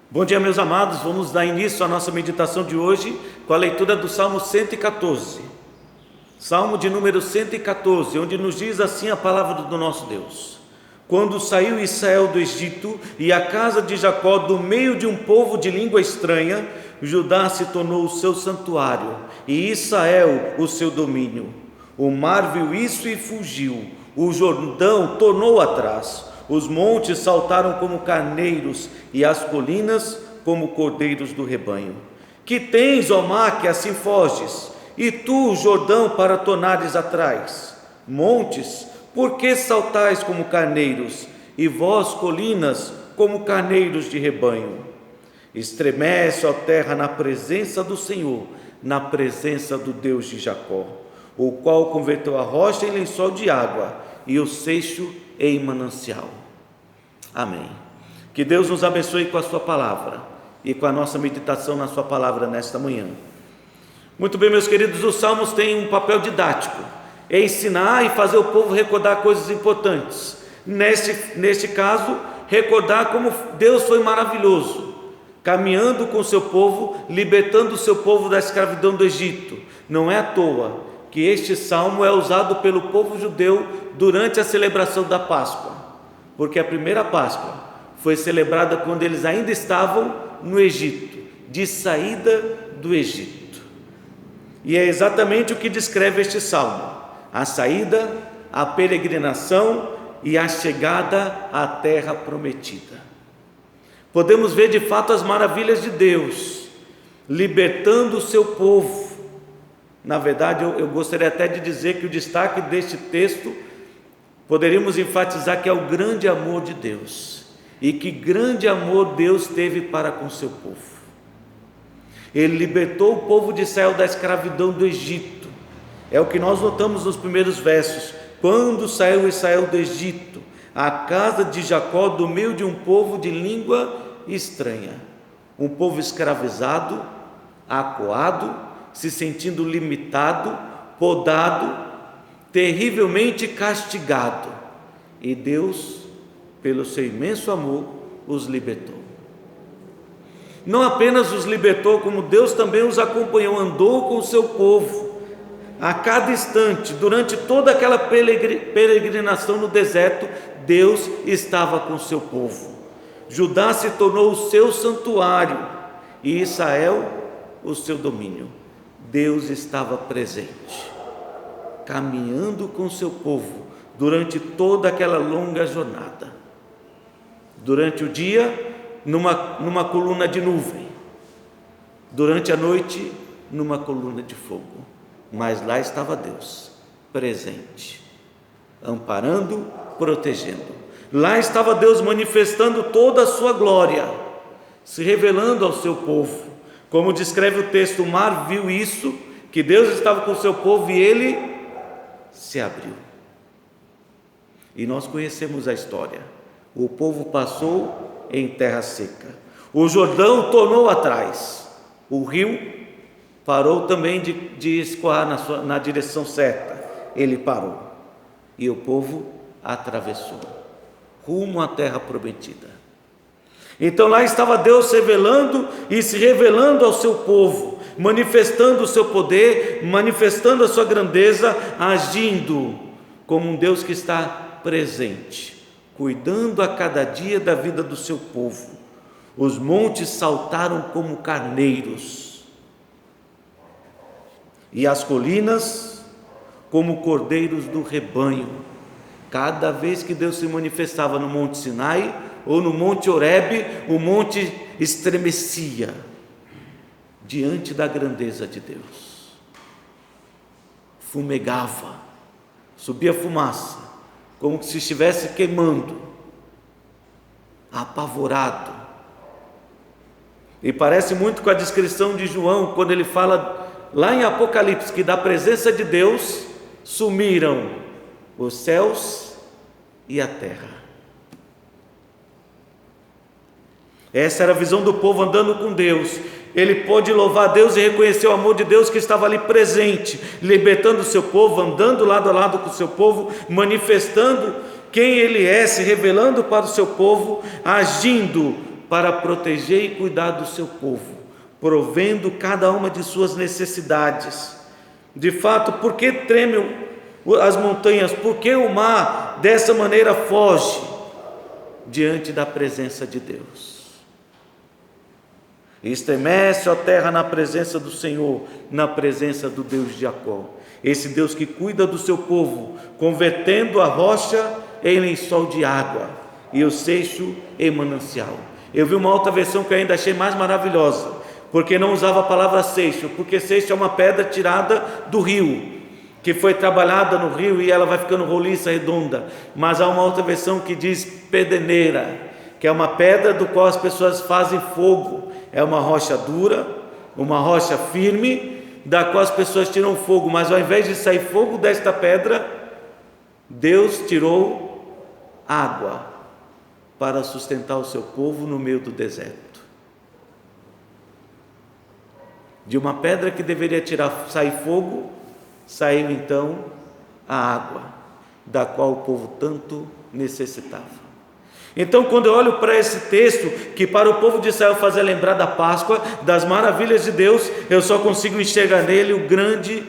Bom dia, meus amados. Vamos dar início à nossa meditação de hoje com a leitura do Salmo 114. Salmo de número 114, onde nos diz assim a palavra do nosso Deus: Quando saiu Israel do Egito e a casa de Jacó do meio de um povo de língua estranha, Judá se tornou o seu santuário e Israel o seu domínio. O mar viu isso e fugiu, o Jordão tornou atrás. Os montes saltaram como carneiros e as colinas como cordeiros do rebanho. Que tens, ó mar, que assim foges? E tu, Jordão, para tornares atrás? Montes, por que saltais como carneiros? E vós, colinas, como carneiros de rebanho? Estremece, ó terra, na presença do Senhor, na presença do Deus de Jacó, o qual converteu a rocha em lençol de água e o seixo em manancial. Amém. Que Deus nos abençoe com a sua palavra e com a nossa meditação na sua palavra nesta manhã. Muito bem, meus queridos, os salmos têm um papel didático, é ensinar e fazer o povo recordar coisas importantes. Neste caso, recordar como Deus foi maravilhoso, caminhando com o seu povo, libertando o seu povo da escravidão do Egito. Não é à toa que este salmo é usado pelo povo judeu durante a celebração da Páscoa, porque a primeira Páscoa foi celebrada quando eles ainda estavam no Egito, de saída do Egito. E é exatamente o que descreve este salmo: a saída, a peregrinação e a chegada à terra prometida. Podemos ver de fato as maravilhas de Deus, libertando o seu povo. Na verdade, eu gostaria até de dizer que o destaque deste texto, poderíamos enfatizar que é o grande amor de Deus, e que grande amor Deus teve para com seu povo. Ele libertou o povo de Israel da escravidão do Egito. É o que nós notamos nos primeiros versos: quando saiu Israel do Egito, a casa de Jacó do meio de um povo de língua estranha, um povo escravizado, acuado, se sentindo limitado, podado, terrivelmente castigado, e Deus, pelo seu imenso amor, os libertou. Não apenas os libertou, como Deus também os acompanhou, andou com o seu povo a cada instante. Durante toda aquela peregrinação no deserto, Deus estava com o seu povo. Judá se tornou o seu santuário e Israel o seu domínio. Deus estava presente, caminhando com o seu povo durante toda aquela longa jornada. Durante o dia, numa coluna de nuvem; durante a noite, numa coluna de fogo. Mas lá estava Deus, presente, amparando, protegendo. Lá estava Deus manifestando toda a sua glória, se revelando ao seu povo. Como descreve o texto, o mar viu isso, que Deus estava com o seu povo, e ele se abriu. E nós conhecemos a história: o povo passou em terra seca, o Jordão tornou atrás, o rio parou também de escoar na direção certa, ele parou, e o povo atravessou, rumo à terra prometida. Então lá estava Deus revelando e se revelando ao seu povo, manifestando o seu poder, manifestando a sua grandeza, agindo como um Deus que está presente, cuidando a cada dia da vida do seu povo. Os montes saltaram como carneiros e as colinas como cordeiros do rebanho. Cada vez que Deus se manifestava no Monte Sinai ou no Monte Horebe, o monte estremecia diante da grandeza de Deus, fumegava, subia fumaça, como se estivesse queimando, apavorado. E parece muito com a descrição de João, quando ele fala lá em Apocalipse, que da presença de Deus sumiram os céus e a terra. Essa era a visão do povo andando com Deus. Ele pôde louvar a Deus e reconhecer o amor de Deus que estava ali presente, libertando o seu povo, andando lado a lado com o seu povo, manifestando quem Ele é, se revelando para o seu povo, agindo para proteger e cuidar do seu povo, provendo cada uma de suas necessidades. De fato, por que tremem as montanhas? Por que o mar dessa maneira foge diante da presença de Deus? Estremece a terra na presença do Senhor, na presença do Deus de Jacó, esse Deus que cuida do seu povo, convertendo a rocha em lençol de água e o seixo em manancial. Eu vi uma outra versão que eu ainda achei mais maravilhosa, porque não usava a palavra seixo, porque seixo é uma pedra tirada do rio, que foi trabalhada no rio e ela vai ficando roliça, redonda. Mas há uma outra versão que diz pedeneira, que é uma pedra do qual as pessoas fazem fogo. É uma rocha dura, uma rocha firme, da qual as pessoas tiram fogo, mas ao invés de sair fogo desta pedra, Deus tirou água para sustentar o seu povo no meio do deserto. De uma pedra que deveria sair fogo, saiu então a água, da qual o povo tanto necessitava. Então, quando eu olho para esse texto, que para o povo de Israel fazer lembrar da Páscoa, das maravilhas de Deus, eu só consigo enxergar nele o grande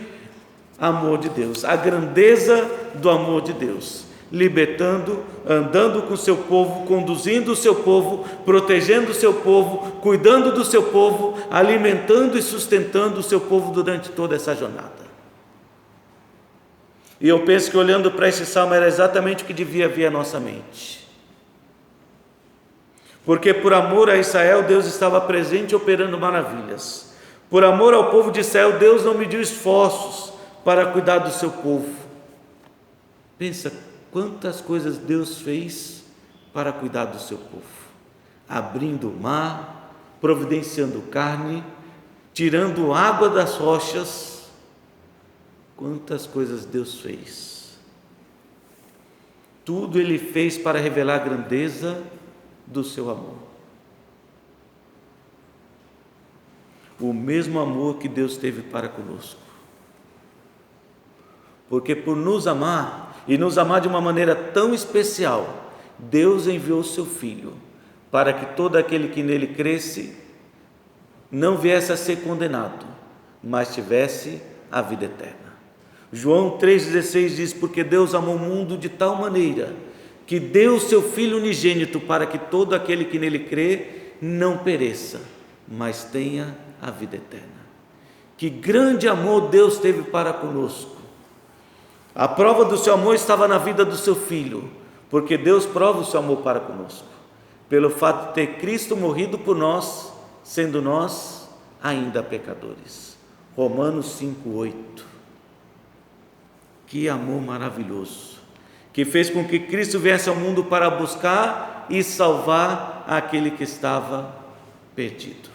amor de Deus, a grandeza do amor de Deus, libertando, andando com o seu povo, conduzindo o seu povo, protegendo o seu povo, cuidando do seu povo, alimentando e sustentando o seu povo durante toda essa jornada. E eu penso que olhando para esse salmo era exatamente o que devia vir à nossa mente. Porque por amor a Israel, Deus estava presente operando maravilhas. Por amor ao povo de Israel, Deus não mediu esforços para cuidar do seu povo. Pensa quantas coisas Deus fez para cuidar do seu povo. Abrindo o mar, providenciando carne, tirando água das rochas. Quantas coisas Deus fez. Tudo Ele fez para revelar a grandeza do seu amor. O mesmo amor que Deus teve para conosco. Porque por nos amar, e nos amar de uma maneira tão especial, Deus enviou o seu Filho, para que todo aquele que nele cresce, não viesse a ser condenado, mas tivesse a vida eterna. João 3,16 diz, porque Deus amou o mundo de tal maneira, que deu o seu Filho unigênito para que todo aquele que nele crê não pereça, mas tenha a vida eterna. Que grande amor Deus teve para conosco. A prova do seu amor estava na vida do seu Filho, porque Deus prova o seu amor para conosco, pelo fato de ter Cristo morrido por nós, sendo nós ainda pecadores. Romanos 5,8. Que amor maravilhoso, que fez com que Cristo viesse ao mundo para buscar e salvar aquele que estava perdido.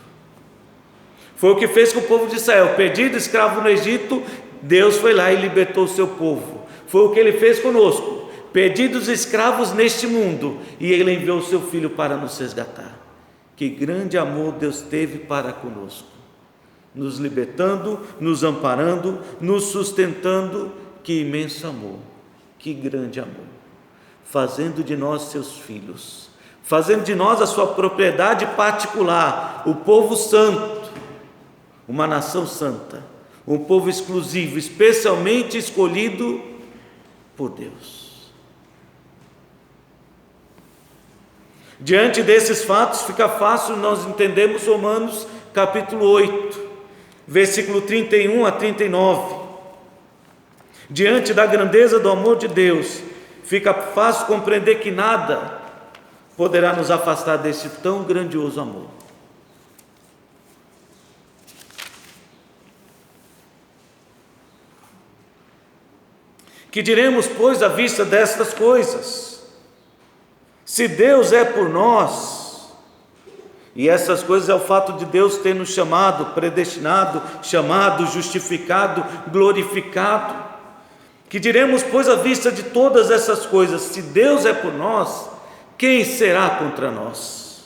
Foi o que fez com o povo de Israel, perdido, escravo no Egito, Deus foi lá e libertou o seu povo. Foi o que Ele fez conosco, perdidos escravos neste mundo, e Ele enviou o seu Filho para nos resgatar. Que grande amor Deus teve para conosco, nos libertando, nos amparando, nos sustentando. Que imenso amor, que grande amor, fazendo de nós seus filhos, fazendo de nós a sua propriedade particular, o povo santo, uma nação santa, um povo exclusivo, especialmente escolhido por Deus. Diante desses fatos, fica fácil nós entendermos Romanos capítulo 8, versículo 31 a 39. Diante da grandeza do amor de Deus, fica fácil compreender que nada poderá nos afastar desse tão grandioso amor. Que diremos, pois, à vista destas coisas? Se Deus é por nós, e essas coisas é o fato de Deus ter nos chamado, predestinado, chamado, justificado, glorificado. Que diremos, pois, à vista de todas essas coisas? Se Deus é por nós, quem será contra nós?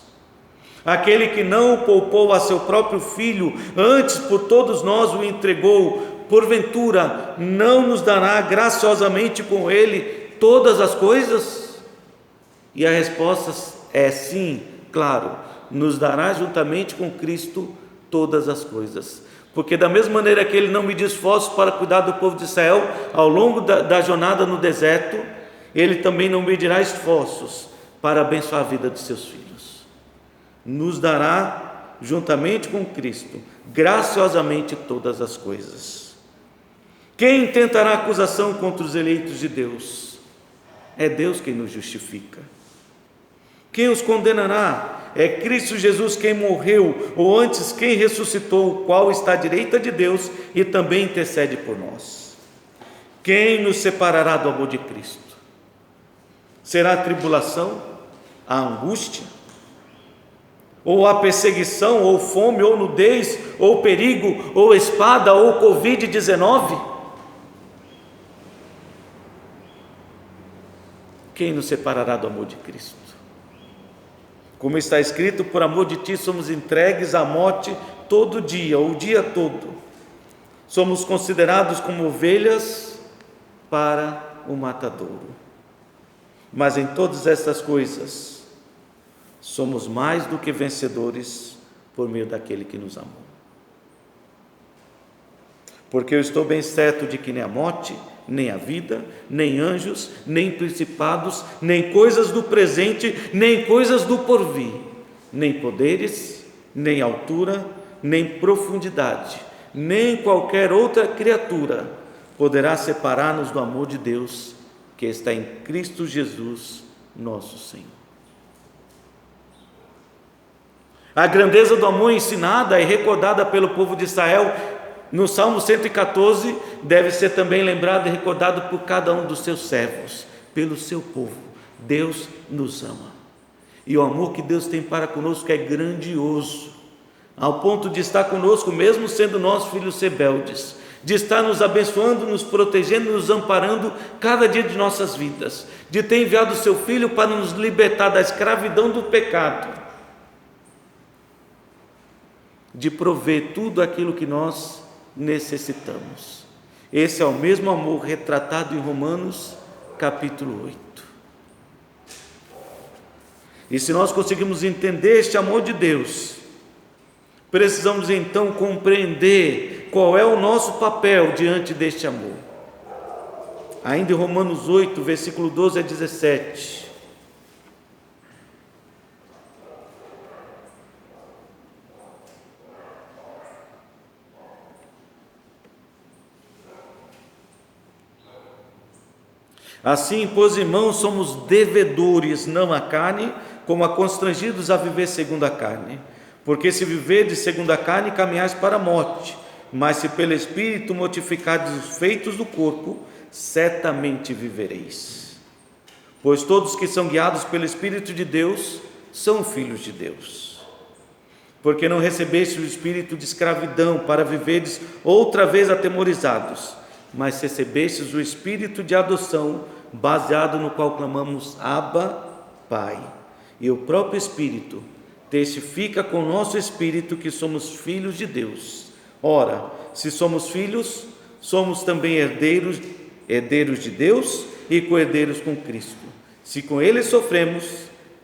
Aquele que não poupou a seu próprio Filho, antes por todos nós o entregou, porventura não nos dará graciosamente com Ele todas as coisas? E a resposta é sim, claro, nos dará juntamente com Cristo todas as coisas. Porque da mesma maneira que Ele não mediu esforços para cuidar do povo de Israel ao longo da jornada no deserto, Ele também não medirá esforços para abençoar a vida de seus filhos. Nos dará juntamente com Cristo graciosamente todas as coisas. Quem intentará acusação contra os eleitos de Deus? É Deus quem nos justifica. Quem os condenará? É Cristo Jesus quem morreu, ou antes quem ressuscitou, o qual está à direita de Deus e também intercede por nós. Quem nos separará do amor de Cristo? Será a tribulação, a angústia, ou a perseguição, ou fome, ou nudez, ou perigo, ou espada, ou Covid-19? Quem nos separará do amor de Cristo? Como está escrito, por amor de ti somos entregues à morte todo dia, ou o dia todo. Somos considerados como ovelhas para o matadouro. Mas em todas estas coisas, somos mais do que vencedores por meio daquele que nos amou. Porque eu estou bem certo de que nem a morte, nem a vida, nem anjos, nem principados, nem coisas do presente, nem coisas do porvir, nem poderes, nem altura, nem profundidade, nem qualquer outra criatura poderá separar-nos do amor de Deus que está em Cristo Jesus, nosso Senhor. A grandeza do amor ensinada e recordada pelo povo de Israel no Salmo 114, deve ser também lembrado e recordado por cada um dos seus servos, pelo seu povo. Deus nos ama. E o amor que Deus tem para conosco é grandioso, ao ponto de estar conosco, mesmo sendo nós filhos rebeldes, de estar nos abençoando, nos protegendo, nos amparando cada dia de nossas vidas, de ter enviado o seu Filho para nos libertar da escravidão do pecado, de prover tudo aquilo que nós necessitamos. Esse é o mesmo amor retratado em Romanos capítulo 8. E se nós conseguimos entender este amor de Deus, precisamos então compreender qual é o nosso papel diante deste amor. Ainda em Romanos 8, versículo 12 a 17. Assim, pois, irmãos, somos devedores, não à carne, como a constrangidos a viver segundo a carne. Porque se viverdes segundo a carne, caminhais para a morte, mas se pelo Espírito mortificardes os feitos do corpo, certamente vivereis. Pois todos que são guiados pelo Espírito de Deus, são filhos de Deus. Porque não recebeste o espírito de escravidão, para viverdes outra vez atemorizados, mas recebestes o espírito de adoção, baseado no qual clamamos Abba, Pai. E o próprio Espírito testifica com o nosso espírito que somos filhos de Deus. Ora, se somos filhos, somos também herdeiros de Deus e co-herdeiros com Cristo. Se com Ele sofremos,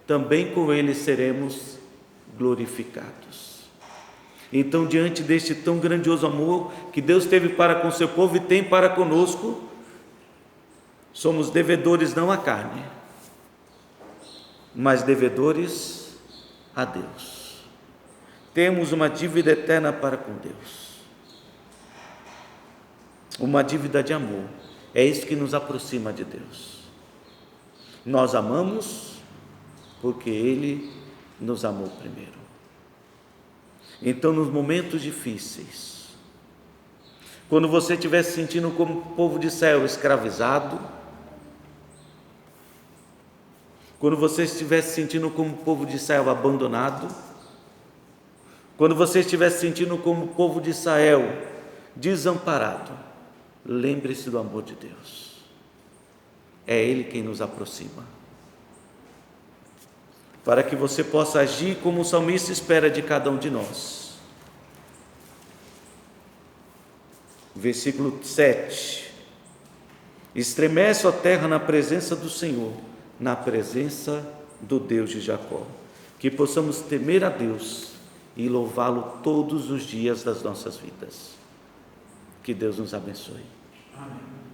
também com Ele seremos glorificados. Então, diante deste tão grandioso amor que Deus teve para com seu povo e tem para conosco, somos devedores não à carne, mas devedores a Deus. Temos uma dívida eterna para com Deus, uma dívida de amor. É isso que nos aproxima de Deus. Nós amamos porque Ele nos amou primeiro. Então, nos momentos difíceis, quando você estiver se sentindo como o povo de Israel escravizado, quando você estiver se sentindo como o povo de Israel abandonado, quando você estiver se sentindo como o povo de Israel desamparado, lembre-se do amor de Deus. É Ele quem nos aproxima, para que você possa agir como o salmista espera de cada um de nós. Versículo 7. Estremece a terra na presença do Senhor, na presença do Deus de Jacó. que possamos temer a Deus e louvá-lo todos os dias das nossas vidas. Que Deus nos abençoe. Amém.